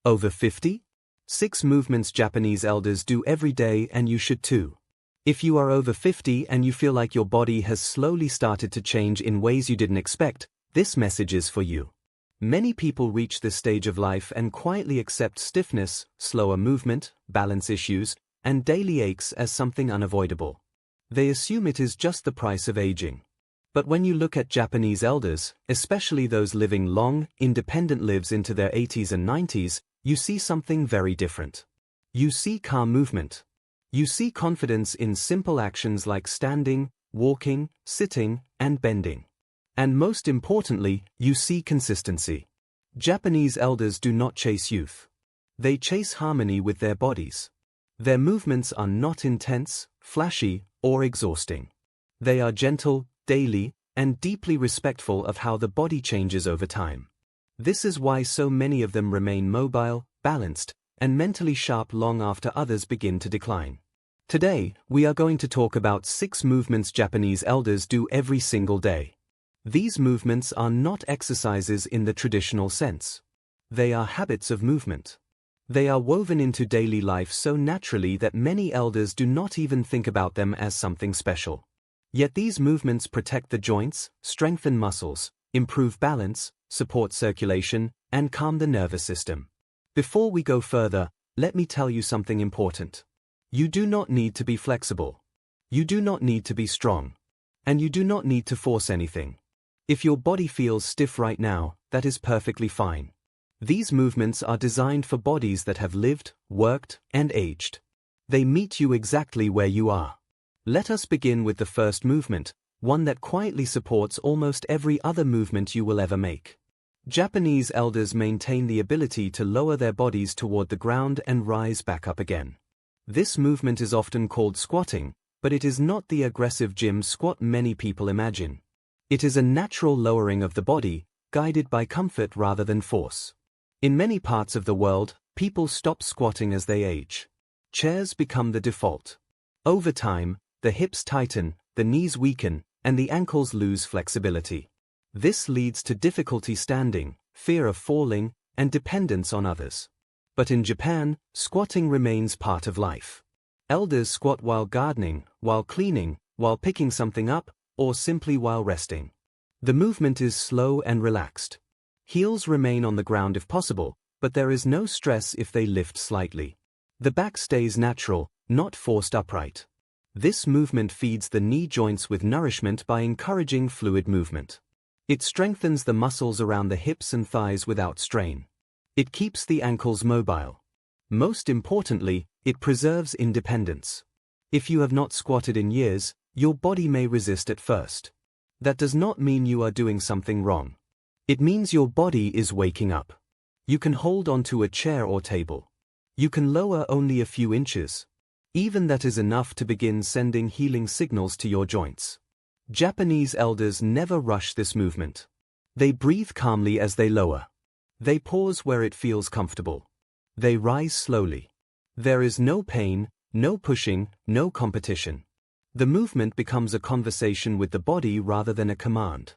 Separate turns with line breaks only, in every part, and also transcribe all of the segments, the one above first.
Over 50? 6 movements Japanese elders do every day, and you should too. If you are over 50 and you feel like your body has slowly started to change in ways you didn't expect, this message is for you. Many people reach this stage of life and quietly accept stiffness, slower movement, balance issues, and daily aches as something unavoidable. They assume it is just the price of aging. But when you look at Japanese elders, especially those living long, independent lives into their 80s and 90s, you see something very different. You see calm movement. You see confidence in simple actions like standing, walking, sitting, and bending. And most importantly, you see consistency. Japanese elders do not chase youth. They chase harmony with their bodies. Their movements are not intense, flashy, or exhausting. They are gentle, daily, and deeply respectful of how the body changes over time. This is why so many of them remain mobile, balanced, and mentally sharp long after others begin to decline. Today, we are going to talk about 6 movements Japanese elders do every single day. These movements are not exercises in the traditional sense. They are habits of movement. They are woven into daily life so naturally that many elders do not even think about them as something special. Yet these movements protect the joints, strengthen muscles, improve balance, support circulation, and calm the nervous system. Before we go further, let me tell you something important. You do not need to be flexible. You do not need to be strong. And you do not need to force anything. If your body feels stiff right now, that is perfectly fine. These movements are designed for bodies that have lived, worked, and aged. They meet you exactly where you are. Let us begin with the first movement, one that quietly supports almost every other movement you will ever make. Japanese elders maintain the ability to lower their bodies toward the ground and rise back up again. This movement is often called squatting, but it is not the aggressive gym squat many people imagine. It is a natural lowering of the body, guided by comfort rather than force. In many parts of the world, people stop squatting as they age. Chairs become the default. Over time, the hips tighten, the knees weaken, and the ankles lose flexibility. This leads to difficulty standing, fear of falling, and dependence on others. But in Japan, squatting remains part of life. Elders squat while gardening, while cleaning, while picking something up, or simply while resting. The movement is slow and relaxed. Heels remain on the ground if possible, but there is no stress if they lift slightly. The back stays natural, not forced upright. This movement feeds the knee joints with nourishment by encouraging fluid movement. It strengthens the muscles around the hips and thighs without strain. It keeps the ankles mobile. Most importantly, it preserves independence. If you have not squatted in years, your body may resist at first. That does not mean you are doing something wrong. It means your body is waking up. You can hold onto a chair or table. You can lower only a few inches. Even that is enough to begin sending healing signals to your joints. Japanese elders never rush this movement. They breathe calmly as they lower. They pause where it feels comfortable. They rise slowly. There is no pain, no pushing, no competition. The movement becomes a conversation with the body rather than a command.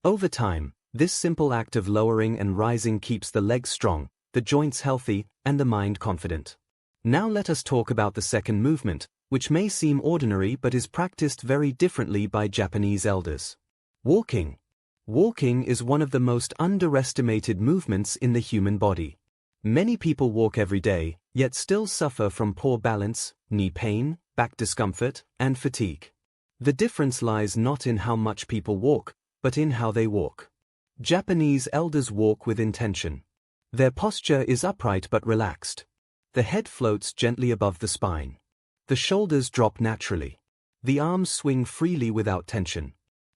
Over time, this simple act of lowering and rising keeps the legs strong, the joints healthy, and the mind confident. Now let us talk about the second movement, which may seem ordinary but is practiced very differently by Japanese elders. Walking. Walking is one of the most underestimated movements in the human body. Many people walk every day, yet still suffer from poor balance, knee pain, back discomfort, and fatigue. The difference lies not in how much people walk, but in how they walk. Japanese elders walk with intention. Their posture is upright but relaxed. The head floats gently above the spine. The shoulders drop naturally. The arms swing freely without tension.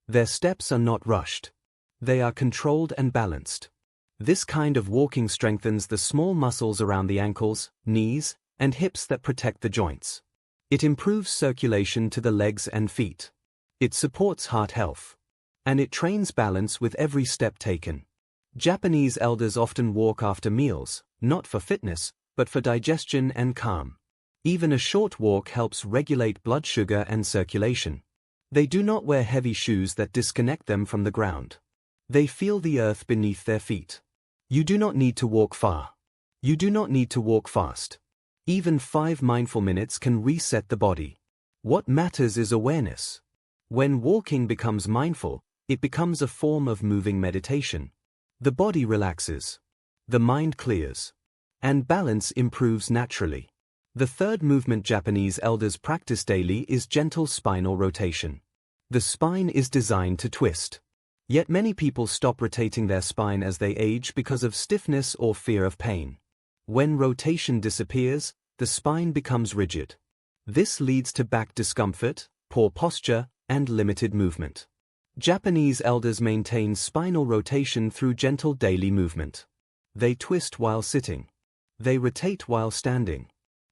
Their steps are not rushed. They are controlled and balanced. This kind of walking strengthens the small muscles around the ankles, knees, and hips that protect the joints. It improves circulation to the legs and feet. It supports heart health. And it trains balance with every step taken. Japanese elders often walk after meals, not for fitness, but for digestion and calm. Even a short walk helps regulate blood sugar and circulation. They do not wear heavy shoes that disconnect them from the ground. They feel the earth beneath their feet. You do not need to walk far. You do not need to walk fast. Even 5 mindful minutes can reset the body. What matters is awareness. When walking becomes mindful, it becomes a form of moving meditation. The body relaxes. The mind clears. And balance improves naturally. The third movement Japanese elders practice daily is gentle spinal rotation. The spine is designed to twist. Yet many people stop rotating their spine as they age because of stiffness or fear of pain. When rotation disappears, the spine becomes rigid. This leads to back discomfort, poor posture, and limited movement. Japanese elders maintain spinal rotation through gentle daily movement. They twist while sitting. They rotate while standing.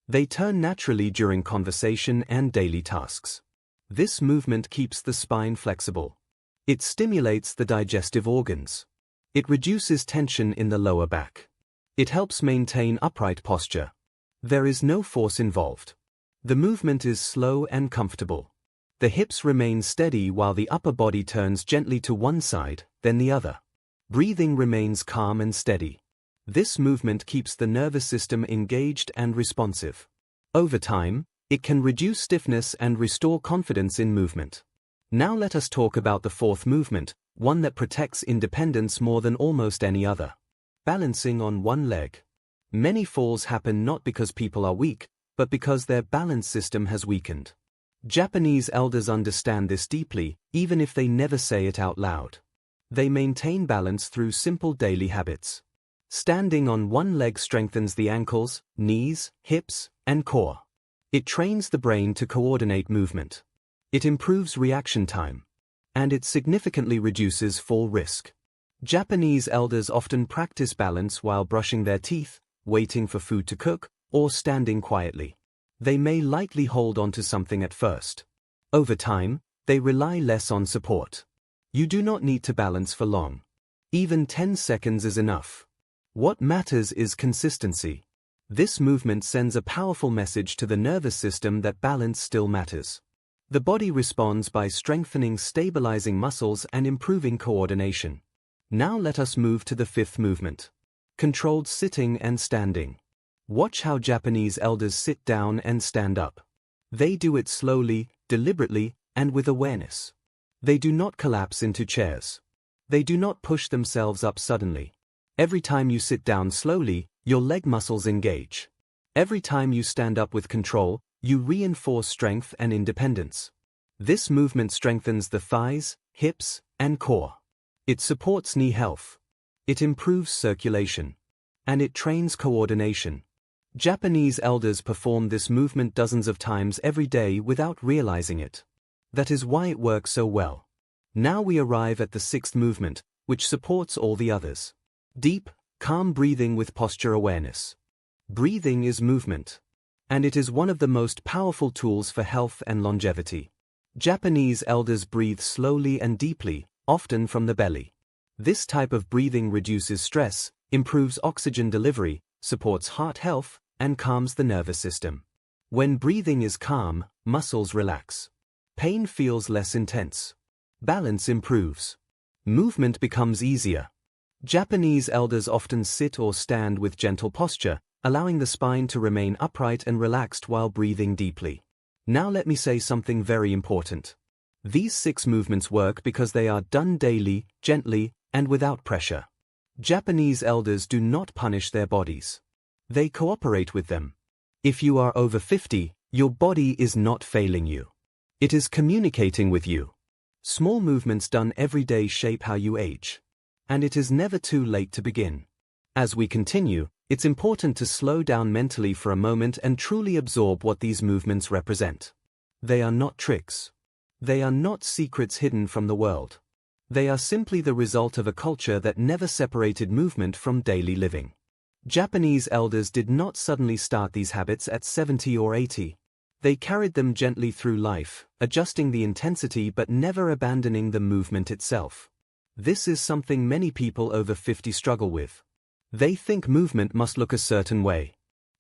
They turn naturally during conversation and daily tasks. This movement keeps the spine flexible. It stimulates the digestive organs. It reduces tension in the lower back. It helps maintain upright posture. There is no force involved. The movement is slow and comfortable. The hips remain steady while the upper body turns gently to one side, then the other. Breathing remains calm and steady. This movement keeps the nervous system engaged and responsive. Over time, it can reduce stiffness and restore confidence in movement. Now let us talk about the fourth movement, one that protects independence more than almost any other. Balancing on one leg. Many falls happen not because people are weak, but because their balance system has weakened. Japanese elders understand this deeply, even if they never say it out loud. They maintain balance through simple daily habits. Standing on one leg strengthens the ankles, knees, hips, and core. It trains the brain to coordinate movement. It improves reaction time. And it significantly reduces fall risk. Japanese elders often practice balance while brushing their teeth, waiting for food to cook, or standing quietly. They may lightly hold onto something at first. Over time, they rely less on support. You do not need to balance for long. Even 10 seconds is enough. What matters is consistency. This movement sends a powerful message to the nervous system that balance still matters. The body responds by strengthening stabilizing muscles and improving coordination. Now let us move to the fifth movement. Controlled sitting and standing. Watch how Japanese elders sit down and stand up. They do it slowly, deliberately, and with awareness. They do not collapse into chairs. They do not push themselves up suddenly. Every time you sit down slowly, your leg muscles engage. Every time you stand up with control, you reinforce strength and independence. This movement strengthens the thighs, hips, and core. It supports knee health. It improves circulation. And it trains coordination. Japanese elders perform this movement dozens of times every day without realizing it. That is why it works so well. Now we arrive at the sixth movement, which supports all the others. Deep, calm breathing with posture awareness. Breathing is movement. And it is one of the most powerful tools for health and longevity. Japanese elders breathe slowly and deeply, often from the belly. This type of breathing reduces stress, improves oxygen delivery, supports heart health, and calms the nervous system. When breathing is calm, muscles relax. Pain feels less intense. Balance improves. Movement becomes easier. Japanese elders often sit or stand with gentle posture, allowing the spine to remain upright and relaxed while breathing deeply. Now let me say something very important. These 6 movements work because they are done daily, gently, and without pressure. Japanese elders do not punish their bodies. They cooperate with them. If you are over 50, your body is not failing you. It is communicating with you. Small movements done every day shape how you age. And it is never too late to begin. As we continue, it's important to slow down mentally for a moment and truly absorb what these movements represent. They are not tricks. They are not secrets hidden from the world. They are simply the result of a culture that never separated movement from daily living. Japanese elders did not suddenly start these habits at 70 or 80. They carried them gently through life, adjusting the intensity but never abandoning the movement itself. This is something many people over 50 struggle with. They think movement must look a certain way.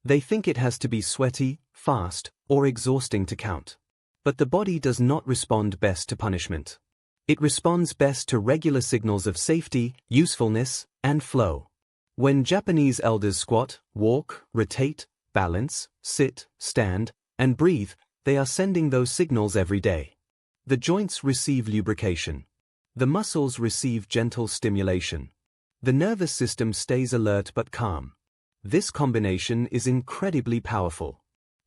They think it has to be sweaty, fast, or exhausting to count. But the body does not respond best to punishment. It responds best to regular signals of safety, usefulness, and flow. When Japanese elders squat, walk, rotate, balance, sit, stand, and breathe, they are sending those signals every day. The joints receive lubrication. The muscles receive gentle stimulation. The nervous system stays alert but calm. This combination is incredibly powerful.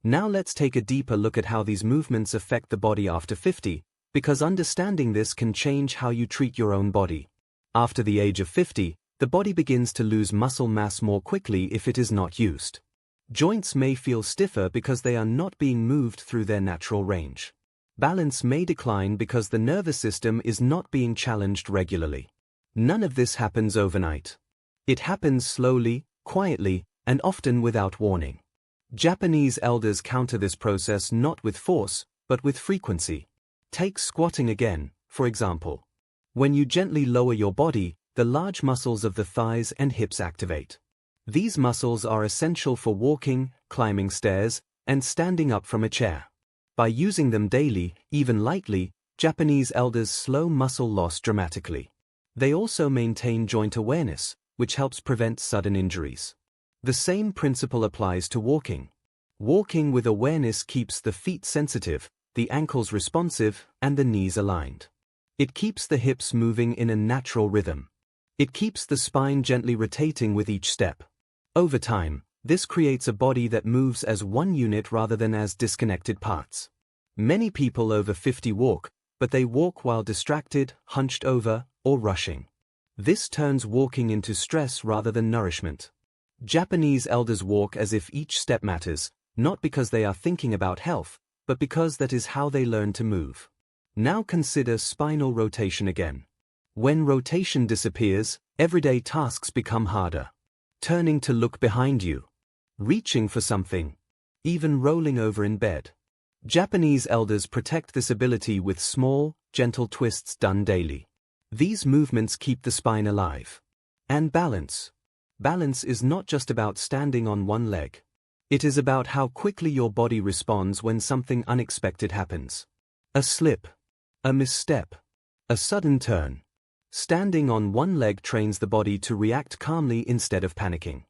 Now let's take a deeper look at how these movements affect the body after 50, because understanding this can change how you treat your own body. After the age of 50, the body begins to lose muscle mass more quickly if it is not used. Joints may feel stiffer because they are not being moved through their natural range. Balance may decline because the nervous system is not being challenged regularly. None of this happens overnight. It happens slowly, quietly, and often without warning. Japanese elders counter this process not with force, but with frequency. Take squatting again, for example. When you gently lower your body, the large muscles of the thighs and hips activate. These muscles are essential for walking, climbing stairs, and standing up from a chair. By using them daily, even lightly, Japanese elders slow muscle loss dramatically. They also maintain joint awareness, which helps prevent sudden injuries. The same principle applies to walking. Walking with awareness keeps the feet sensitive, the ankles responsive, and the knees aligned. It keeps the hips moving in a natural rhythm. It keeps the spine gently rotating with each step. Over time, this creates a body that moves as one unit rather than as disconnected parts. Many people over 50 walk, but they walk while distracted, hunched over, or rushing. This turns walking into stress rather than nourishment. Japanese elders walk as if each step matters, not because they are thinking about health, but because that is how they learn to move. Now consider spinal rotation again. When rotation disappears, everyday tasks become harder. Turning to look behind you, reaching for something, even rolling over in bed. Japanese elders protect this ability with small, gentle twists done daily. These movements keep the spine alive. And balance. Balance is not just about standing on one leg. It is about how quickly your body responds when something unexpected happens. A slip, a misstep, a sudden turn. Standing on one leg trains the body to react calmly instead of panicking.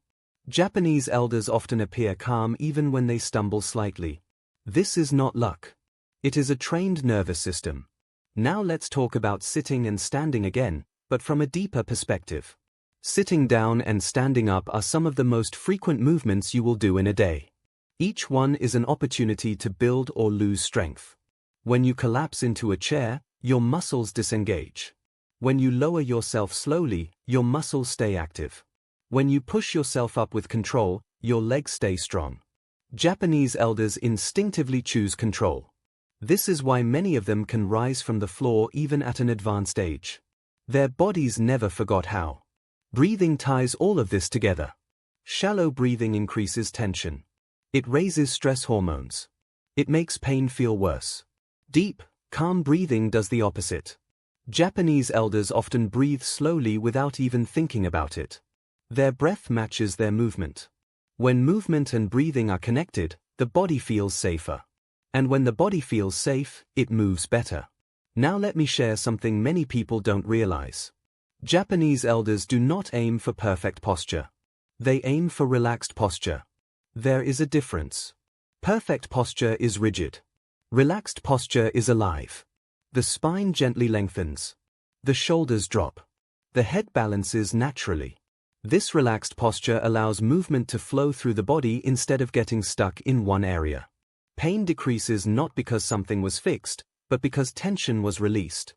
Japanese elders often appear calm even when they stumble slightly. This is not luck. It is a trained nervous system. Now let's talk about sitting and standing again, but from a deeper perspective. Sitting down and standing up are some of the most frequent movements you will do in a day. Each one is an opportunity to build or lose strength. When you collapse into a chair, your muscles disengage. When you lower yourself slowly, your muscles stay active. When you push yourself up with control, your legs stay strong. Japanese elders instinctively choose control. This is why many of them can rise from the floor even at an advanced age. Their bodies never forgot how. Breathing ties all of this together. Shallow breathing increases tension. It raises stress hormones. It makes pain feel worse. Deep, calm breathing does the opposite. Japanese elders often breathe slowly without even thinking about it. Their breath matches their movement. When movement and breathing are connected, the body feels safer. And when the body feels safe, it moves better. Now let me share something many people don't realize. Japanese elders do not aim for perfect posture. They aim for relaxed posture. There is a difference. Perfect posture is rigid. Relaxed posture is alive. The spine gently lengthens. The shoulders drop. The head balances naturally. This relaxed posture allows movement to flow through the body instead of getting stuck in one area. Pain decreases not because something was fixed, but because tension was released.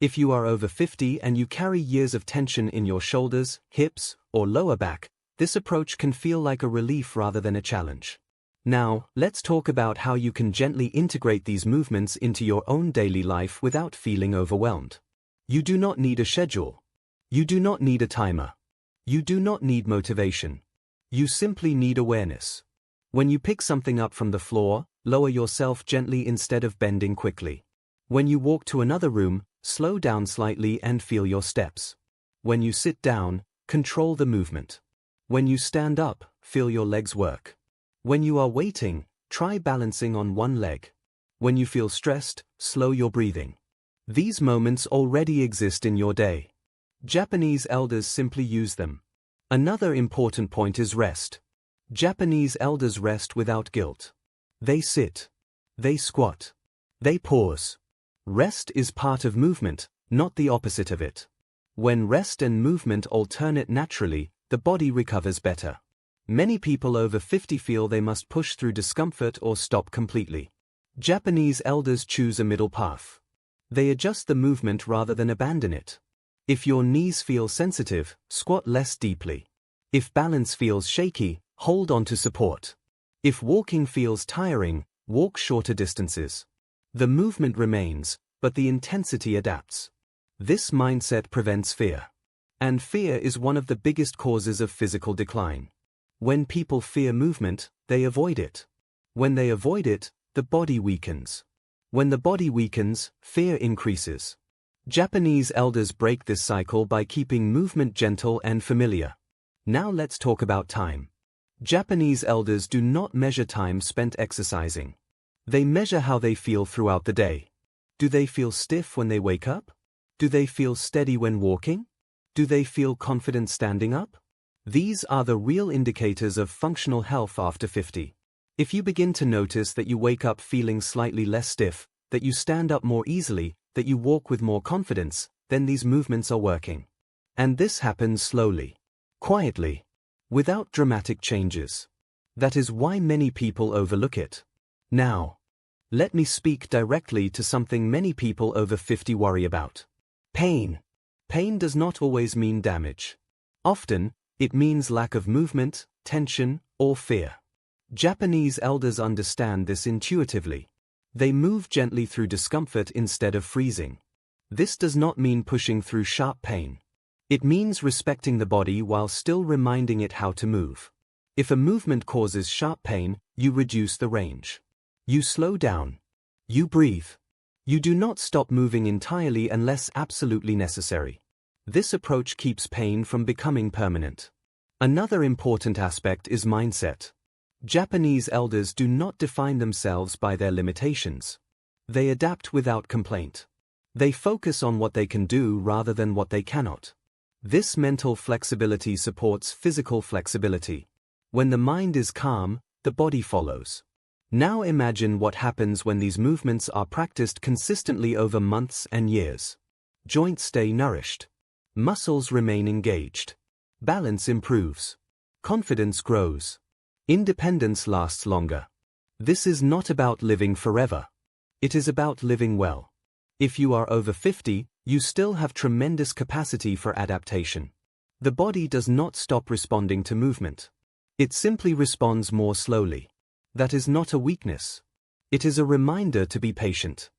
If you are over 50 and you carry years of tension in your shoulders, hips, or lower back, this approach can feel like a relief rather than a challenge. Now, let's talk about how you can gently integrate these movements into your own daily life without feeling overwhelmed. You do not need a schedule. You do not need a timer. You do not need motivation. You simply need awareness. When you pick something up from the floor, lower yourself gently instead of bending quickly. When you walk to another room, slow down slightly and feel your steps. When you sit down, control the movement. When you stand up, feel your legs work. When you are waiting, try balancing on one leg. When you feel stressed, slow your breathing. These moments already exist in your day. Japanese elders simply use them. Another important point is rest. Japanese elders rest without guilt. They sit. They squat. They pause. Rest is part of movement, not the opposite of it. When rest and movement alternate naturally, the body recovers better. Many people over 50 feel they must push through discomfort or stop completely. Japanese elders choose a middle path. They adjust the movement rather than abandon it. If your knees feel sensitive, squat less deeply. If balance feels shaky, hold on to support. If walking feels tiring, walk shorter distances. The movement remains, but the intensity adapts. This mindset prevents fear. And fear is one of the biggest causes of physical decline. When people fear movement, they avoid it. When they avoid it, the body weakens. When the body weakens, fear increases. Japanese elders break this cycle by keeping movement gentle and familiar. Now let's talk about time. Japanese elders do not measure time spent exercising. They measure how they feel throughout the day. Do they feel stiff when they wake up? Do they feel steady when walking? Do they feel confident standing up? These are the real indicators of functional health after 50. If you begin to notice that you wake up feeling slightly less stiff, that you stand up more easily, that you walk with more confidence, then these movements are working. And this happens slowly, quietly, without dramatic changes. That is why many people overlook it. Now, let me speak directly to something many people over 50 worry about. Pain. Pain does not always mean damage. Often, it means lack of movement, tension, or fear. Japanese elders understand this intuitively. They move gently through discomfort instead of freezing. This does not mean pushing through sharp pain. It means respecting the body while still reminding it how to move. If a movement causes sharp pain, you reduce the range. You slow down. You breathe. You do not stop moving entirely unless absolutely necessary. This approach keeps pain from becoming permanent. Another important aspect is mindset. Japanese elders do not define themselves by their limitations. They adapt without complaint. They focus on what they can do rather than what they cannot. This mental flexibility supports physical flexibility. When the mind is calm, the body follows. Now imagine what happens when these movements are practiced consistently over months and years. Joints stay nourished. Muscles remain engaged. Balance improves. Confidence grows. Independence lasts longer. This is not about living forever. It is about living well. If you are over 50, you still have tremendous capacity for adaptation. The body does not stop responding to movement. It simply responds more slowly. That is not a weakness. It is a reminder to be patient.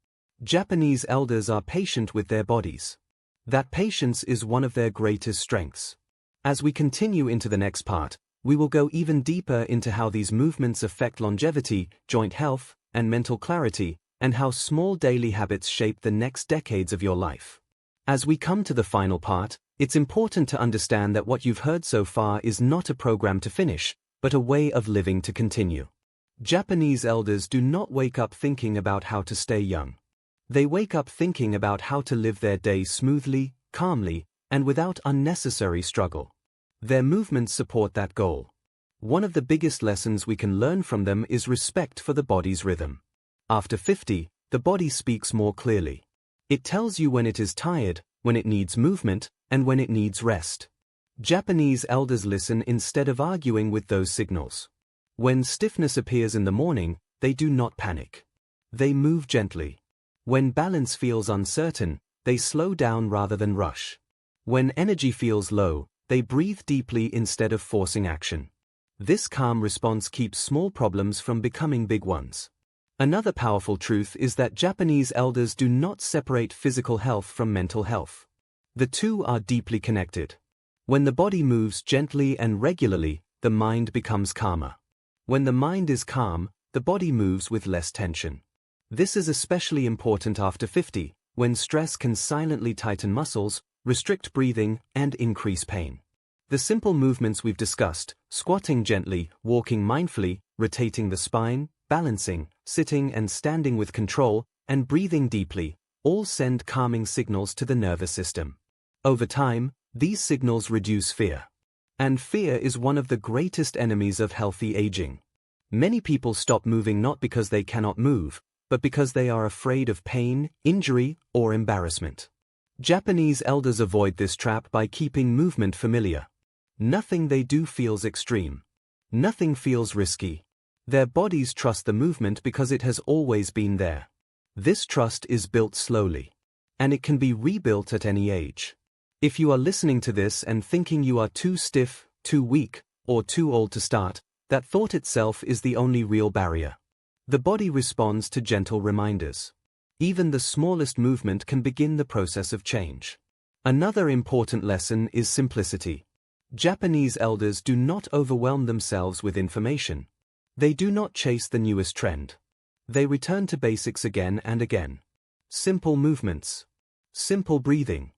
Japanese elders are patient with their bodies. That patience is one of their greatest strengths. As we continue into the next part, we will go even deeper into how these movements affect longevity, joint health, and mental clarity, and how small daily habits shape the next decades of your life. As we come to the final part, it's important to understand that what you've heard so far is not a program to finish, but a way of living to continue. Japanese elders do not wake up thinking about how to stay young. They wake up thinking about how to live their day smoothly, calmly, and without unnecessary struggle. Their movements support that goal. One of the biggest lessons we can learn from them is respect for the body's rhythm. After 50, the body speaks more clearly. It tells you when it is tired, when it needs movement, and when it needs rest. Japanese elders listen instead of arguing with those signals. When stiffness appears in the morning, they do not panic. They move gently. When balance feels uncertain, they slow down rather than rush. When energy feels low, they breathe deeply instead of forcing action. This calm response keeps small problems from becoming big ones. Another powerful truth is that Japanese elders do not separate physical health from mental health. The two are deeply connected. When the body moves gently and regularly, the mind becomes calmer. When the mind is calm, the body moves with less tension. This is especially important after 50, when stress can silently tighten muscles, restrict breathing, and increase pain. The simple movements we've discussed, squatting gently, walking mindfully, rotating the spine, balancing, sitting and standing with control, and breathing deeply, all send calming signals to the nervous system. Over time, these signals reduce fear. And fear is one of the greatest enemies of healthy aging. Many people stop moving not because they cannot move, but because they are afraid of pain, injury, or embarrassment. Japanese elders avoid this trap by keeping movement familiar. Nothing they do feels extreme. Nothing feels risky. Their bodies trust the movement because it has always been there. This trust is built slowly. And it can be rebuilt at any age. If you are listening to this and thinking you are too stiff, too weak, or too old to start, that thought itself is the only real barrier. The body responds to gentle reminders. Even the smallest movement can begin the process of change. Another important lesson is simplicity. Japanese elders do not overwhelm themselves with information. They do not chase the newest trend. They return to basics again and again. Simple movements. Simple breathing.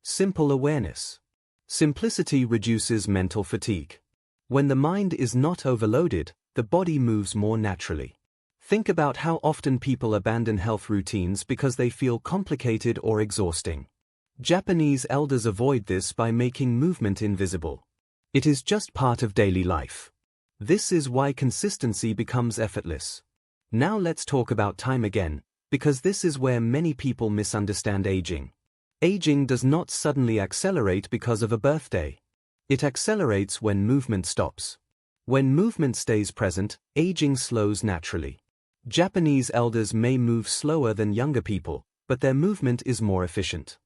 Simple awareness. Simplicity reduces mental fatigue. When the mind is not overloaded, the body moves more naturally. Think about how often people abandon health routines because they feel complicated or exhausting. Japanese elders avoid this by making movement invisible. It is just part of daily life. This is why consistency becomes effortless. Now let's talk about time again, because this is where many people misunderstand aging. Aging does not suddenly accelerate because of a birthday. It accelerates when movement stops. When movement stays present, aging slows naturally. Japanese elders may move slower than younger people, but their movement is more efficient.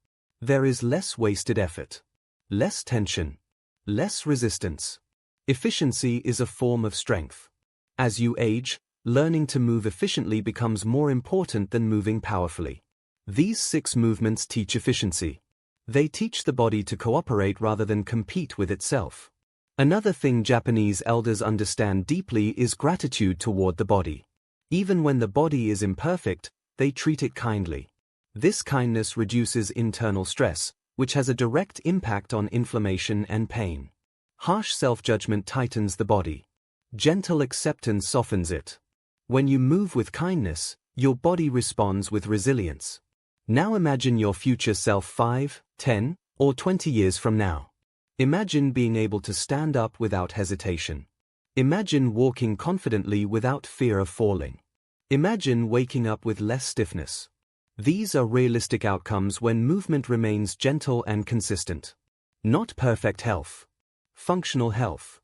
There is less wasted effort. Less tension. Less resistance. Efficiency is a form of strength. As you age, learning to move efficiently becomes more important than moving powerfully. These 6 movements teach efficiency. They teach the body to cooperate rather than compete with itself. Another thing Japanese elders understand deeply is gratitude toward the body. Even when the body is imperfect, they treat it kindly. This kindness reduces internal stress, which has a direct impact on inflammation and pain. Harsh self-judgment tightens the body. Gentle acceptance softens it. When you move with kindness, your body responds with resilience. Now imagine your future self 5, 10, or 20 years from now. Imagine being able to stand up without hesitation. Imagine walking confidently without fear of falling. Imagine waking up with less stiffness. These are realistic outcomes when movement remains gentle and consistent. Not perfect health. Functional health.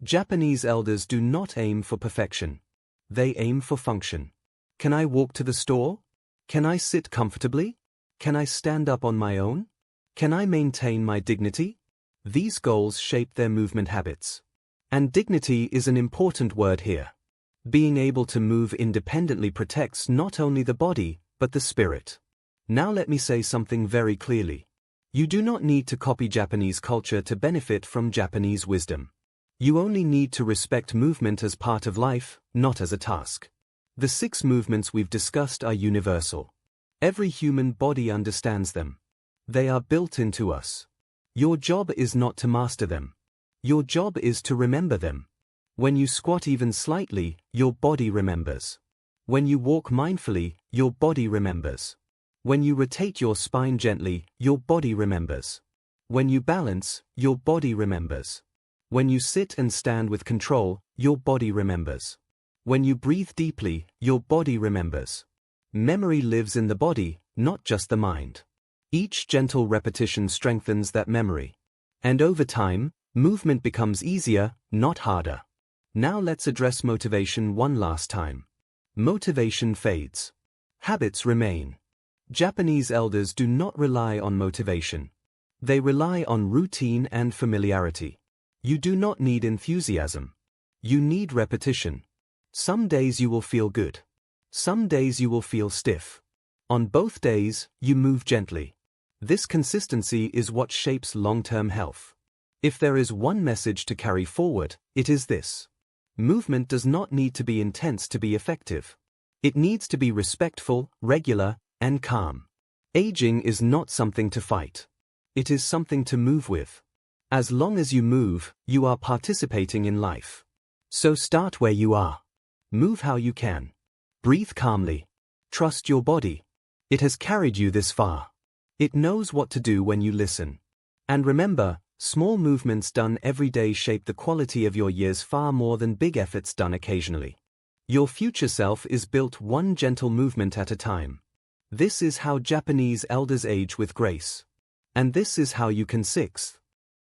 Japanese elders do not aim for perfection. They aim for function. Can I walk to the store? Can I sit comfortably? Can I stand up on my own? Can I maintain my dignity? These goals shape their movement habits. And dignity is an important word here. Being able to move independently protects not only the body, but the spirit. Now let me say something very clearly. You do not need to copy Japanese culture to benefit from Japanese wisdom. You only need to respect movement as part of life, not as a task. The 6 movements we've discussed are universal. Every human body understands them. They are built into us. Your job is not to master them. Your job is to remember them. When you squat even slightly, your body remembers. When you walk mindfully, your body remembers. When you rotate your spine gently, your body remembers. When you balance, your body remembers. When you sit and stand with control, your body remembers. When you breathe deeply, your body remembers. Memory lives in the body, not just the mind. Each gentle repetition strengthens that memory. And over time, movement becomes easier, not harder. Now let's address motivation one last time. Motivation fades. Habits remain. Japanese elders do not rely on motivation. They rely on routine and familiarity. You do not need enthusiasm. You need repetition. Some days you will feel good. Some days you will feel stiff. On both days, you move gently. This consistency is what shapes long-term health. If there is one message to carry forward, it is this. Movement does not need to be intense to be effective. It needs to be respectful, regular, and calm. Aging is not something to fight. It is something to move with. As long as you move, you are participating in life. So start where you are. Move how you can. Breathe calmly. Trust your body. It has carried you this far. It knows what to do when you listen. And remember, Small movements done every day shape the quality of your years far more than big efforts done occasionally. Your future self is built one gentle movement at a time. This is how Japanese elders age with grace. And this is how you can 6th.